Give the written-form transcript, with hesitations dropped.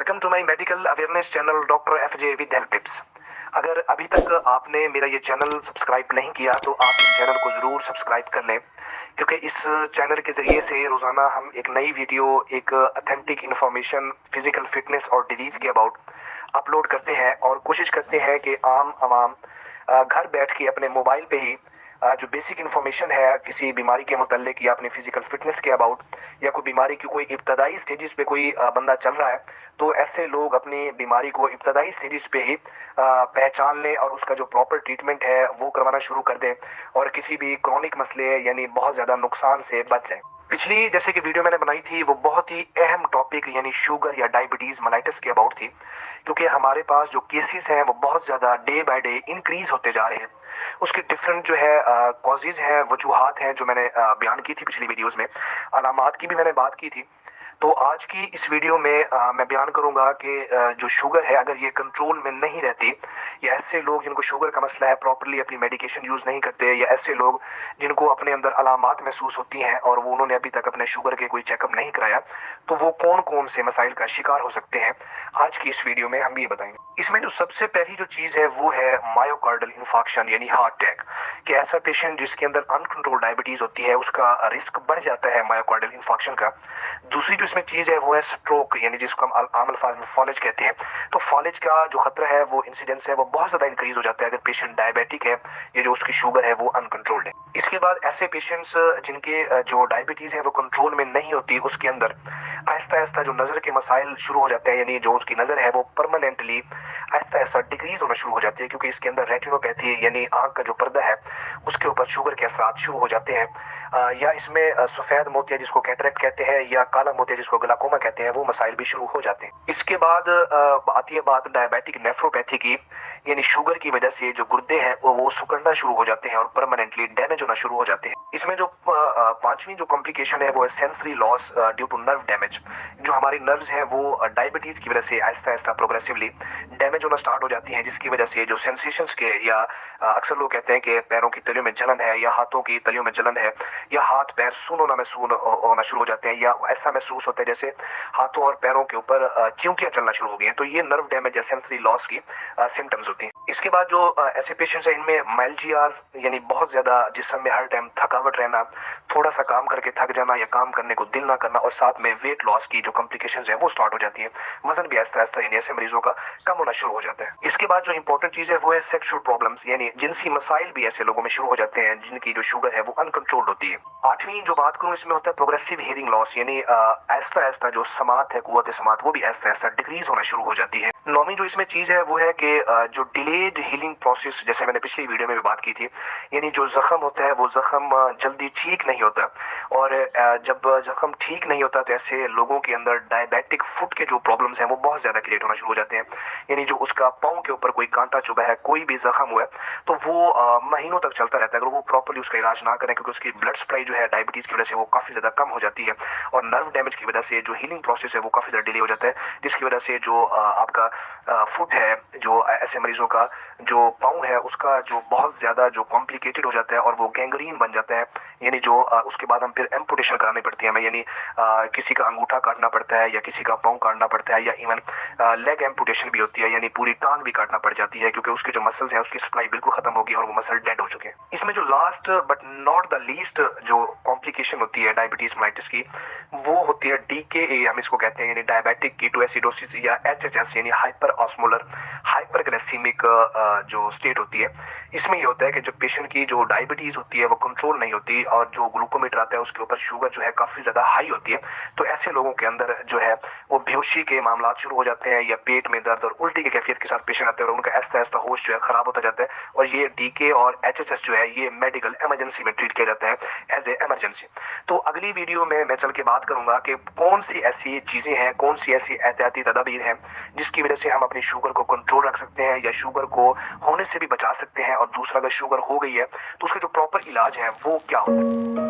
Welcome to my medical awareness channel doctor FJ with help tips. अगर अभी तक आपने मेरा ये चैनल सब्सक्राइब नहीं किया तो आप इस चैनल को ज़रूर सब्सक्राइब कर लें, क्योंकि इस चैनल के ज़रिए से रोज़ाना हम एक नई वीडियो, एक ऑथेंटिक इन्फॉर्मेशन फिज़िकल फिटनेस और डिजीज़ के अबाउट अपलोड करते हैं और कोशिश करते हैं कि आम आवाम घर बैठ के अपने मोबाइल पे ही जो बेसिक इन्फॉर्मेशन है किसी बीमारी के मुतल्लिक या अपनी फिजिकल फिटनेस के अबाउट या कोई बीमारी की कोई इब्तदाई स्टेजेस पे कोई बंदा चल रहा है, तो ऐसे लोग अपनी बीमारी को इब्तदाई स्टेजेस पे ही पहचान लें और उसका जो प्रॉपर ट्रीटमेंट है वो करवाना शुरू कर दें और किसी भी क्रॉनिक मसले यानी बहुत ज़्यादा नुकसान से बच जाएं। पिछली जैसे कि वीडियो मैंने बनाई थी वो बहुत ही अहम टॉपिक यानी शुगर या डायबिटीज़ मेलाइटिस के अबाउट थी, क्योंकि हमारे पास जो केसेस हैं वो बहुत ज़्यादा डे बाय डे इंक्रीज होते जा रहे हैं। उसके डिफरेंट जो है कॉजेज हैं, वजूहात हैं जो मैंने बयान की थी पिछली वीडियोस में, अलामात की भी मैंने बात की थी। तो आज की इस वीडियो में मैं बयान करूंगा कि जो शुगर है अगर ये कंट्रोल में नहीं रहती, या ऐसे लोग जिनको शुगर का मसला है प्रॉपरली अपनी मेडिकेशन यूज़ नहीं करते, या ऐसे लोग जिनको अपने अंदर अलामात महसूस होती हैं और वो उन्होंने अभी तक अपने शुगर के कोई चेकअप नहीं कराया, तो वो कौन कौन से मसाइल का शिकार हो सकते हैं, आज की इस वीडियो में हम ये बताएंगे। इसमें जो सबसे पहली जो चीज़ है वो है मायोकार्डल इंफार्क्शन यानी हार्ट अटैक। कि ऐसा पेशेंट जिसके अंदर अनकंट्रोल डायबिटीज़ होती है उसका रिस्क बढ़ जाता है मायोकार्डल इंफार्क्शन का। दूसरी जो इसमें चीज़ है वो है स्ट्रोक, यानी जिसको हम आम अल्फाज में फॉलेज कहते हैं। तो फॉलेज का जो खतरा है वो इंसिडेंस है वो बहुत ज़्यादा इंक्रीज हो जाता है अगर पेशेंट डायबिटिक है या जो उसकी शुगर है वो अनकंट्रोल्ड है। इसके बाद ऐसे पेशेंट्स जिनके जो डायबिटीज़ है वो कंट्रोल में नहीं होती, उसके अंदर आहिस्ता आहिस्ता जो नज़र के मसाइल शुरू हो जाते हैं, यानी जो उसकी नज़र है वो परमानेंटली आहिस्ता आहिस्ता डिक्रीज होना शुरू हो जाती है, क्योंकि इसके अंदर रेटिनोपैथी यानी आंख का जो पर्दा है उसके ऊपर शुगर के असरात शुरू हो जाते हैं। या इसमें सफ़ेद मोतिया जिसको कैटरेक्ट कहते हैं या काला मोतिया जिसको ग्लाकोमा कहते हैं वो मसाइल भी शुरू हो जाते हैं। इसके बाद आती है बात डायबिटिक नेफ्रोपैथी की, यानी शुगर की वजह से जो गुर्दे हैं वो सिकुड़ना शुरू हो जाते हैं और परमानेंटली डैमेज होना शुरू हो जाते हैं। इसमें जो पांचवी जो कॉम्प्लिकेशन है वो है sensory loss due to nerve damage. जो हमारी नर्व्स हैं वो डायबिटीज की वजह से आहिस्ता आहिस्ता प्रोग्रेसिवली डैमेज होना स्टार्ट हो जाती हैं, जिसकी वजह से जो सेंसेशंस के या अक्सर लोग कहते हैं कि पैरों की तलियों में जलन है या हाथों की तलियों में जलन है या हाथ पैर सुन होना महसूस होना शुरू हो जाते हैं, या ऐसा महसूस होता है जैसे हाथों और पैरों के ऊपर चिंकियां चलना शुरू हो गई हैं। तो ये नर्व डैमेज या सेंसरी लॉस की सिम्टम्स होती हैं। इसके बाद जो ऐसे पेशेंट्स हैं इनमें माइल्जियाज यानी बहुत ज्यादा जिस्म में हर टाइम थकावट रहना, थोड़ा सा काम करके थक जाना या काम करने को दिल ना करना, और साथ में वेट लॉस की जो कॉम्प्लिकेशंस है वो स्टार्ट हो जाती है। वजन भी आहिस्ता आहिस्ता यानी ऐसे मरीजों का कम होना शुरू हो जाता है। इसके बाद जो इंपॉर्टेंट चीज है वो है सेक्सुअल प्रॉब्लम्स, यानी जिनसी मसाइल भी ऐसे लोगों में शुरू हो जाते हैं जिनकी जो शुगर है वो अनकंट्रोल्ड होती है। आठवीं जो बात करूं इसमें होता है प्रोग्रेसिव हियरिंग लॉस, यानी आहिस्ता आहिस्ता जो समात है, कुव्वत समात, वो भी आहिस्ता आहिस्ता डिक्रीज होना शुरू हो जाती है। नौवीं जो इसमें चीज है वो है कि जो डिलेड हीलिंग प्रोसेस, जैसे मैंने पिछली वीडियो में भी बात की थी, यानी जो जख्म होता है वो जख्म जल्दी ठीक नहीं होता, और जब जख्म ठीक नहीं होता तो ऐसे लोगों के अंदर डायबिटिक फुट के जो प्रॉब्लम्स हैं वो बहुत ज्यादा क्रिएट होना शुरू हो जाते हैं। यानी जो उसका पाँव के ऊपर कोई कांटा चुभा है, कोई भी जख्म हुआ है, तो वो महीनों तक चलता रहता है अगर वो प्रॉपर्ली उसका इलाज ना करें, क्योंकि उसकी ब्लड सप्लाई जो है डायबिटीज की वजह से वो काफी ज्यादा कम हो जाती है, और नर्व डैमेज की वजह से जो हीलिंग प्रोसेस है वो काफी ज्यादा डिले हो जाता है, जिसकी वजह से जो आपका फुट है, जो ऐसे मरीजों का जो पाँव है उसका जो बहुत ज्यादा जो कॉम्प्लिकेटेड हो जाता है और वो गैंग्रीन बन जाता है। यानी जो उसके बाद हम फिर एम्पुटेशन करानी पड़ती है हमें, यानी किसी का अंगूठा काटना पड़ता है या किसी का पाँव काटना पड़ता है, या इवन लेग एम्पुटेशन भी होती है, यानी पूरी टांग भी काटना पड़ जाती है, क्योंकि उसके जो मसल्स हैं उसकी सप्लाई बिल्कुल खत्म होगी और वो मसल डेड हो चुके हैं। इसमें जो last but not the least जो कॉम्प्लिकेशन होती है डायबिटीज मेलाइटिस की वो होती है DKA, हम इसको कहते हैं, यानी डायबिटिक कीटोएसिडोसिस या HHS, यानी हाइपर ऑस्मोलर हाइपरग्लाइसीमिक जो स्टेट होती है। इसमें ये होता है कि जब पेशेंट की जो डायबिटीज होती है वो कंट्रोल नहीं होती और जो ग्लूकोमीटर आता है उसके ऊपर शुगर जो है काफी ज्यादा हाई होती है, तो ऐसे लोगों के अंदर जो है वो बेहोशी के मामला शुरू हो जाते हैं, या पेट में दर्द और उल्टी की कैफियत के साथ पेशेंट आते हैं और उनका आहिस्ता आहिस्ता होश जो है खराब होता जाता है, और ये DK और HHS जो है ये मेडिकल इमरजेंसी में ट्रीट किया जाता है एज ए इमरजेंसी। तो अगली वीडियो में मैं चल के बात करूंगा कि कौन सी ऐसी चीजें हैं, कौन सी ऐसी एहतियाती तदाबीर हैं जिसकी वजह से हम अपनी शुगर को कंट्रोल रख सकते हैं या शुगर को होने से भी बचा सकते हैं, और दूसरा अगर शुगर हो गई है तो उसका जो प्रॉपर इलाज है वो क्या होता है।